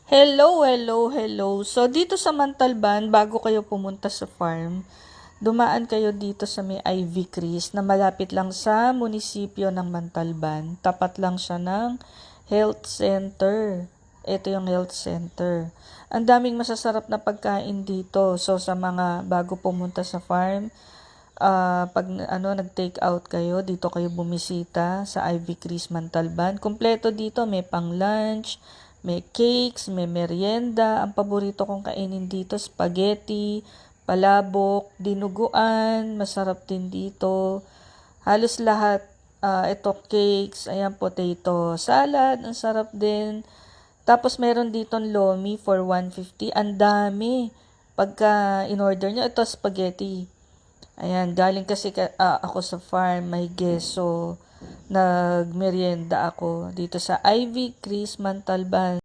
Hello. So, dito sa Mantalban, bago kayo pumunta sa farm, dumaan kayo dito sa may Ivy Crease na malapit lang sa munisipyo ng Mantalban. Tapat lang siya ng health center. Ito yung health center. Ang daming masasarap na pagkain dito. So, sa mga bago pumunta sa farm, pag nag-take out kayo, dito kayo bumisita sa Ivy Crease Mantalban. Kompleto dito, may pang lunch, may cakes, may merienda. Ang paborito kong kainin dito, spaghetti, palabok, dinuguan, masarap din dito. Halos lahat, ito cakes, ayan potato salad, ang sarap din. Tapos meron ditong lomi for 150, ang dami. Pagka in-order nyo, ito spaghetti. Ayan, galing kasi ako sa farm, may guest. So, nagmerienda ako dito sa Ivy Crease Mantalban.